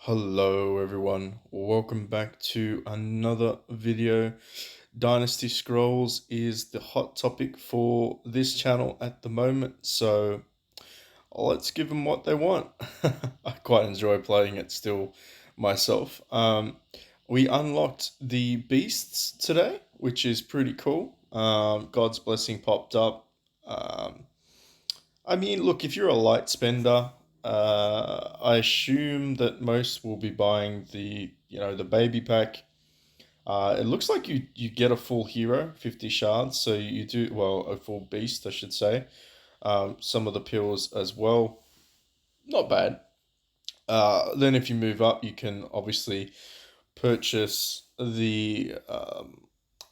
Hello everyone, welcome back to another video. Dynasty Scrolls is the hot topic for this channel at the moment, so let's give them what they want. I quite enjoy playing it still myself. We unlocked the beasts today, which is pretty cool. God's Blessing popped up. Um, I mean, look, if you're a light spender, I assume that most will be buying the baby pack. It looks like you get a full hero, 50 shards, so you do, well, a full beast, I should say. Some of the pills as well, not bad. Then if you move up, you can obviously purchase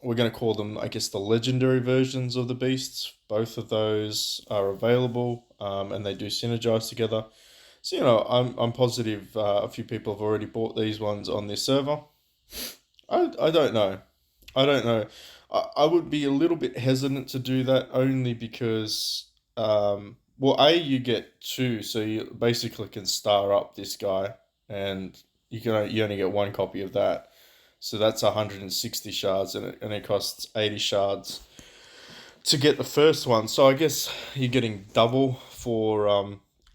we're going to call them, I guess, the legendary versions of the beasts. Both of those are available, and they do synergize together. So I'm positive a few people have already bought these ones on this server. I don't know. I don't know. I would be a little bit hesitant to do that only because, well, you get two, so you basically can star up this guy, and you only get one copy of that. So that's 160 shards, and it costs 80 shards to get the first one. So I guess you're getting double for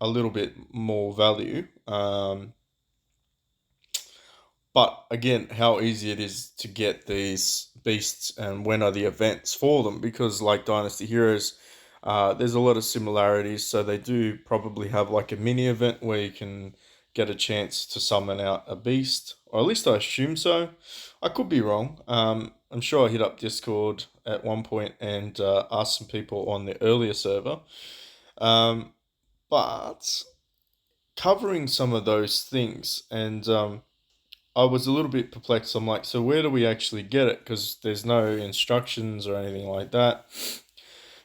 a little bit more value. But again, how easy it is to get these beasts and when are the events for them? Because like Dynasty Heroes, there's a lot of similarities. So they do probably have like a mini event where you can get a chance to summon out a beast, or at least I assume so. I could be wrong. I'm sure I hit up Discord at one point and asked some people on the earlier server. Um, but covering some of those things and I was a little bit perplexed. I'm like, so where do we actually get it? Because there's no instructions or anything like that.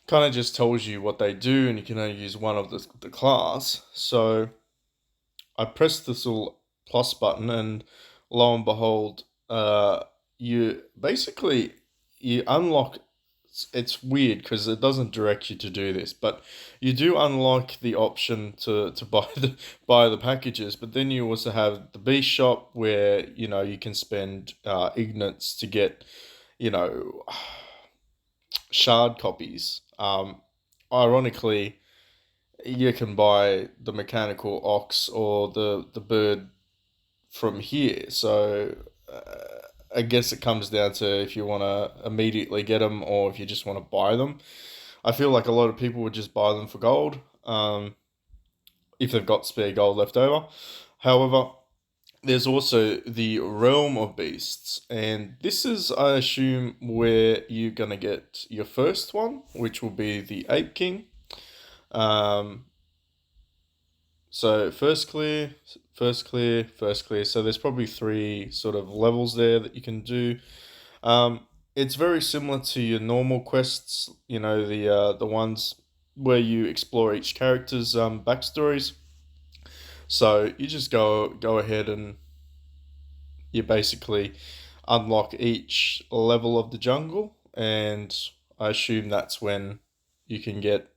Kind of just tells you what they do, and you can only use one of the class. So I pressed this little plus button, and lo and behold, you basically you unlock. It's weird because it doesn't direct you to do this, but you do unlock the option to buy the packages. But then you also have the beast shop where you can spend ignates to get you know shard copies. Ironically, you can buy the mechanical ox or the bird from here. So I guess it comes down to if you want to immediately get them or if you just want to buy them. I feel like a lot of people would just buy them for gold, if they've got spare gold left over. However, there's also the Realm of Beasts, and this is, I assume, where you're gonna get your first one, which will be the Ape King. Um, so first clear, first clear, first clear. So there's probably three sort of levels there that you can do. It's very similar to your normal quests. The ones where you explore each character's backstories. So you just go ahead and you basically unlock each level of the jungle, and I assume that's when you can get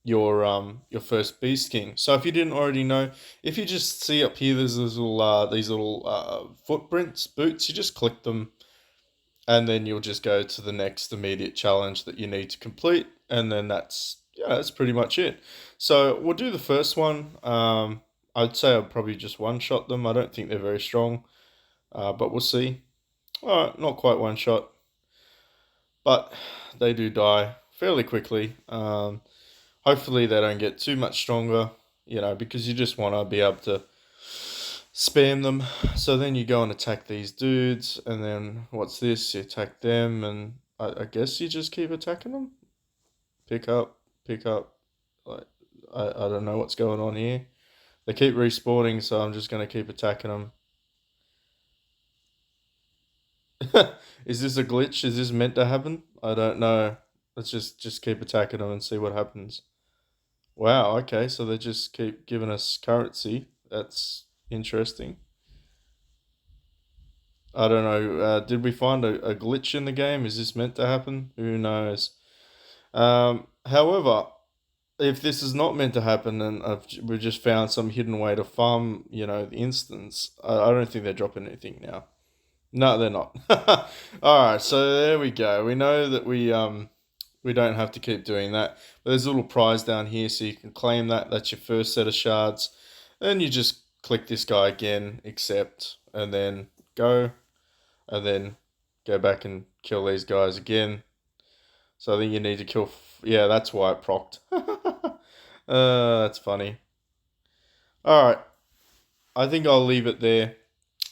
your first beast king. So if you didn't already know, if you just see up here, there's these little footprints, boots. You just click them, and then you'll just go to the next immediate challenge that you need to complete, and then that's pretty much it. So we'll do the first one. I'd say I'll probably just one shot them. I don't think they're very strong, but we'll see. All right, not quite one shot, but they do die fairly quickly. Hopefully they don't get too much stronger, because you just want to be able to spam them. So then you go and attack these dudes, and then what's this? You attack them, and I guess you just keep attacking them. Pick up, pick up. Like I don't know what's going on here. They keep respawning, so I'm just gonna keep attacking them. Is this a glitch? Is this meant to happen? I don't know. Let's just keep attacking them and see what happens. Wow, okay, so they just keep giving us currency. That's interesting. I don't know. Did we find a glitch in the game? Is this meant to happen? Who knows? However, if this is not meant to happen, and we've just found some hidden way to farm, the instance, I don't think they're dropping anything now. No, they're not. All right, so there we go. We know that we don't have to keep doing that. But there's a little prize down here, so you can claim that. That's your first set of shards. Then you just click this guy again, accept, and then go, and then go back and kill these guys again. So I think you need to kill. Yeah, that's why it procced. That's funny. All right, I think I'll leave it there.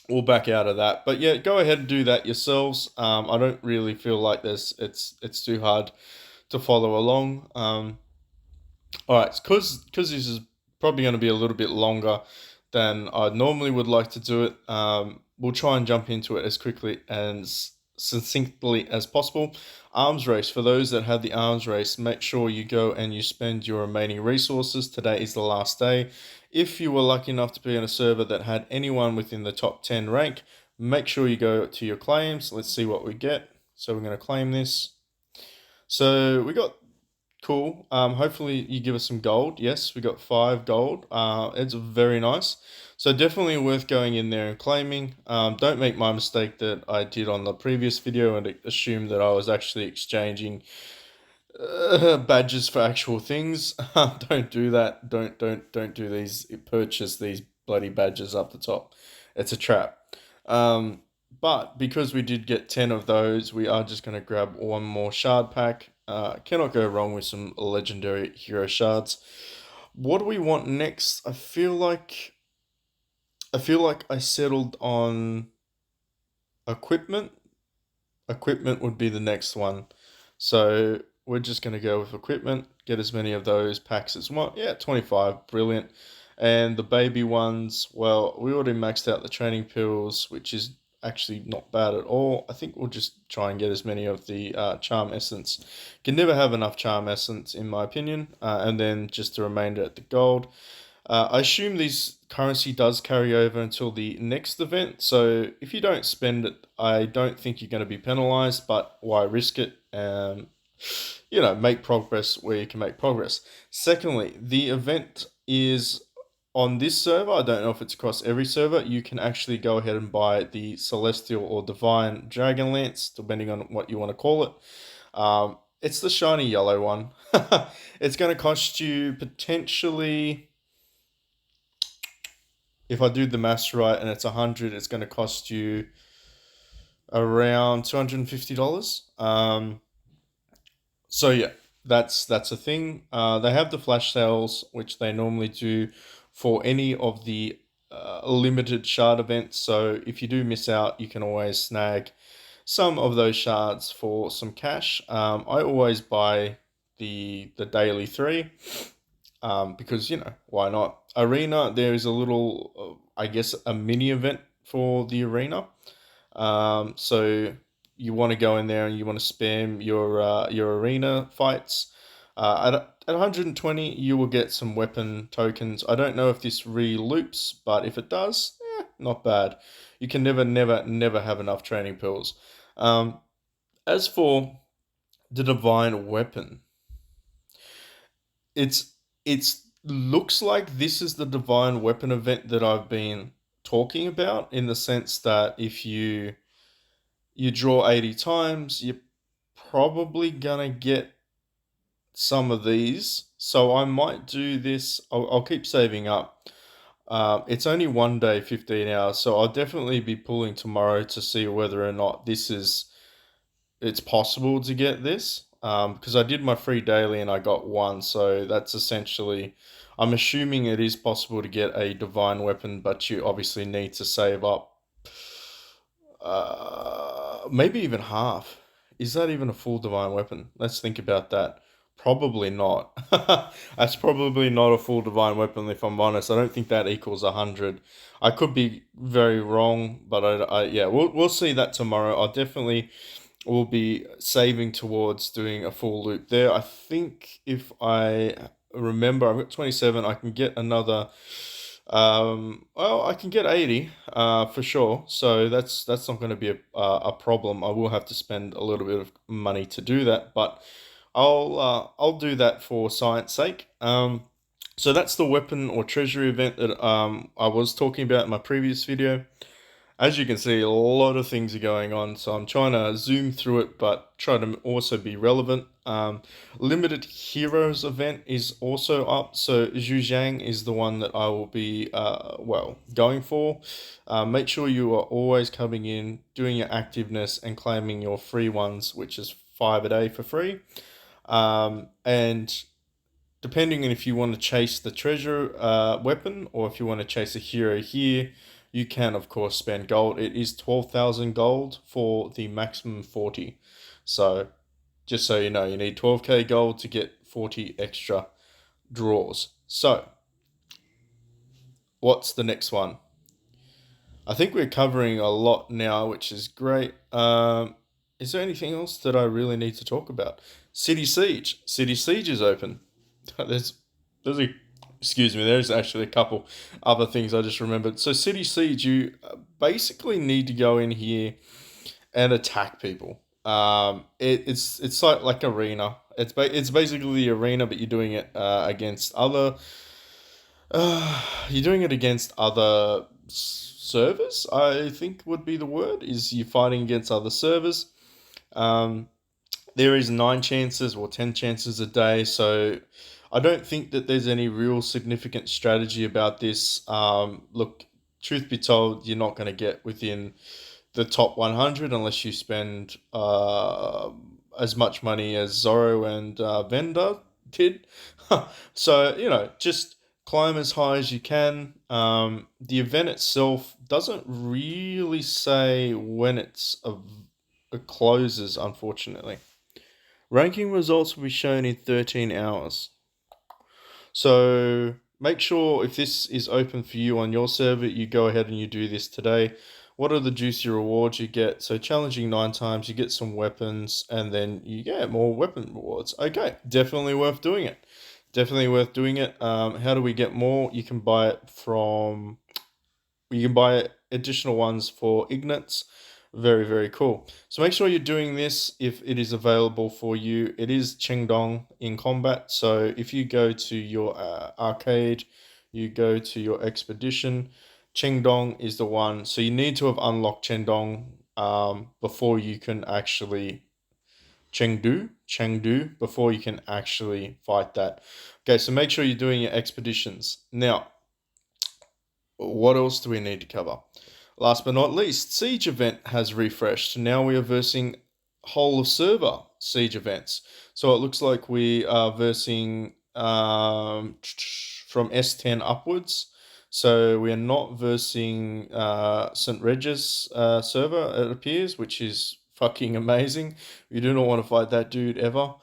We'll back out of that. But yeah, go ahead and do that yourselves. I don't really feel like this. It's too hard to follow along. All right, because this is probably going to be a little bit longer than I normally would like to do it. We'll try and jump into it as quickly and succinctly as possible. Arms race. For those that have the arms race, make sure you go and you spend your remaining resources. Today is the last day. If you were lucky enough to be on a server that had anyone within the top 10 rank, make sure you go to your claims. Let's see what we get. So we're going to claim this. So we got cool. Hopefully you give us some gold. Yes, we got 5 gold. It's very nice. So definitely worth going in there and claiming. Don't make my mistake that I did on the previous video and assume that I was actually exchanging badges for actual things. Don't do that. Don't do these. Purchase these bloody badges up the top. It's a trap. Um, but because we did get 10 of those, we are just going to grab one more shard pack. Cannot go wrong with some legendary hero shards. What do we want next? I feel like I settled on equipment. Equipment would be the next one. So we're just going to go with equipment, get as many of those packs as well. Yeah, 25, brilliant. And the baby ones, well, we already maxed out the training pills, which is actually not bad at all. I think we'll just try and get as many of the charm essence. Can never have enough charm essence, in my opinion. And then just the remainder at the gold. I assume this currency does carry over until the next event, so if you don't spend it, I don't think you're going to be penalized, but why risk it? Make progress where you can make progress. Secondly, the event is on this server. I don't know if it's across every server. You can actually go ahead and buy the Celestial or Divine Dragon Lance, depending on what you want to call it. It's the shiny yellow one. It's going to cost you potentially, if I do the maths right and it's 100, it's going to cost you around $250. So yeah, that's a thing. They have the flash sales, which they normally do for any of the limited shard events. So if you do miss out, you can always snag some of those shards for some cash. I always buy the daily 3. Because why not? Arena, there is a little, I guess, a mini event for the arena. So you want to go in there and you want to spam your arena fights. At 120, you will get some weapon tokens. I don't know if this re-loops, but if it does, not bad. You can never, never, never have enough training pills. As for the divine weapon, it's looks like this is the divine weapon event that I've been talking about, in the sense that if you draw 80 times, you're probably gonna get some of these. So I might do this. I'll keep saving up. It's only one day, 15 hours, so I'll definitely be pulling tomorrow to see whether or not it's possible to get this. Because I did my free daily and I got one, so that's essentially. I'm assuming it is possible to get a divine weapon, but you obviously need to save up. Maybe even half. Is that even a full divine weapon? Let's think about that. Probably not. That's probably not a full divine weapon, if I'm honest. I don't think that equals 100. I could be very wrong, but yeah, we'll see that tomorrow. I definitely will be saving towards doing a full loop there. I think if I remember, I've got 27. I can get another. Well, I can get 80, for sure. So that's not going to be a problem. I will have to spend a little bit of money to do that, but I'll do that for science sake. So that's the weapon or treasury event that I was talking about in my previous video. As you can see, a lot of things are going on, so I'm trying to zoom through it, but try to also be relevant. Limited Heroes event is also up, so Zhujiang is the one that I will be, going for. Make sure you are always coming in, doing your activeness, and claiming your free ones, which is 5 a day for free. And depending on if you want to chase the treasure weapon or if you want to chase a hero here, you can of course spend gold. It is 12,000 gold for the maximum 40. So just so you know, you need 12k gold to get 40 extra draws. So what's the next one? I think we're covering a lot now, which is great. Is there anything else that I really need to talk about? City Siege. City Siege is open. There's, there's a, excuse me. There's actually a couple other things I just remembered. So City Siege, you basically need to go in here and attack people. It's like Arena. It's basically the Arena, but you're doing it against other. You're doing it against other servers. I think would be the word. Is you're fighting against other servers. Um, there is 9 chances or 10 chances a day, so I don't think that there's any real significant strategy about this. Look, truth be told, you're not going to get within the top 100 unless you spend as much money as Zorro and Venda did. So, just climb as high as you can. The event itself doesn't really say when it closes, unfortunately. Ranking results will be shown in 13 hours. So make sure if this is open for you on your server, you go ahead and you do this today. What are the juicy rewards you get? So challenging 9 times, you get some weapons, and then you get more weapon rewards. Okay, definitely worth doing it. Definitely worth doing it. How do we get more? You can buy additional ones for Ignates. Very, very cool. So make sure you're doing this if it is available for you. It is Chengdong in combat. So if you go to your arcade, you go to your expedition, Chengdong is the one. So you need to have unlocked Chengdong before you can actually Chengdu before you can actually fight that. Okay, so make sure you're doing your expeditions. Now, what else do we need to cover? Last but not least, Siege event has refreshed. Now we are versing whole of server Siege events. So it looks like we are versing from S10 upwards. So we are not versing St. Regis server, it appears, which is fucking amazing. You do not want to fight that dude ever.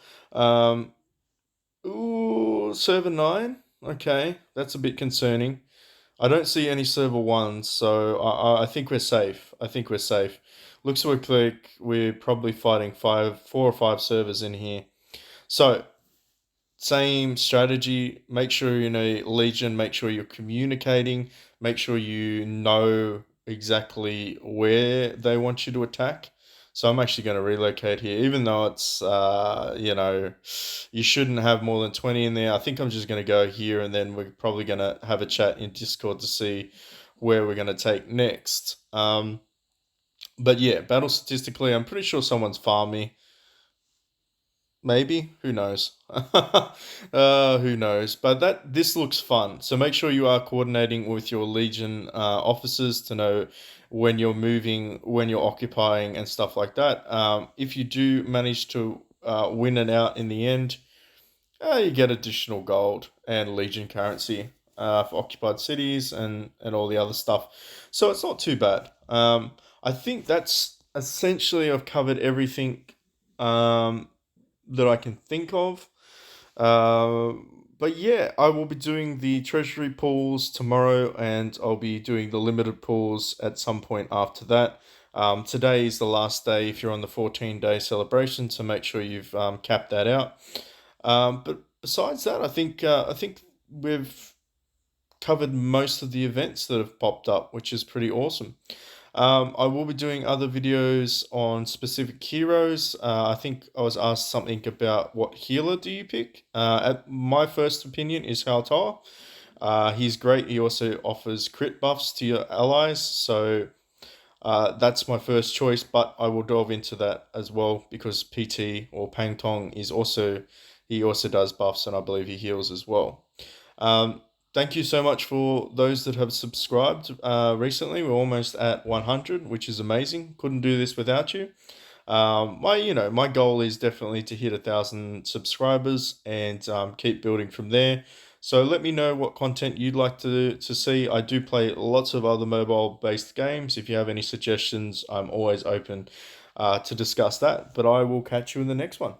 Server 9? Okay, that's a bit concerning. I don't see any server ones, so I think we're safe. I think we're safe. Looks like we're probably fighting 4 or 5 servers in here. So, same strategy. Make sure you know Legion. Make sure you're communicating. Make sure you know exactly where they want you to attack. So I'm actually going to relocate here, even though it's you shouldn't have more than 20 in there. I think I'm just going to go here, and then we're probably going to have a chat in Discord to see where we're going to take next. But yeah, battle statistically, I'm pretty sure someone's farmed me. Maybe, who knows? Who knows? But this looks fun. So make sure you are coordinating with your Legion officers to know when you're moving, when you're occupying, and stuff like that. If you do manage to win it out in the end, you get additional gold and Legion currency for occupied cities and all the other stuff. So it's not too bad. I think that's essentially I've covered everything. That I can think of. Uh, but yeah, I will be doing the treasury pools tomorrow, and I'll be doing the limited pools at some point after that. Today is the last day if you're on the 14-day celebration, so make sure you've capped that out. But besides that, I think we've covered most of the events that have popped up, which is pretty awesome. I will be doing other videos on specific heroes. I think I was asked something about what healer do you pick. My first opinion is Haltar. He's great. He also offers crit buffs to your allies, so that's my first choice. But I will delve into that as well because PT or Pang Tong is also he also does buffs, and I believe he heals as well. Um, Thank you so much for those that have subscribed recently. We're almost at 100, which is amazing. Couldn't do this without you. My goal is definitely to hit 1,000 subscribers and keep building from there. So let me know what content you'd like to see. I do play lots of other mobile-based games. If you have any suggestions, I'm always open to discuss that. But I will catch you in the next one.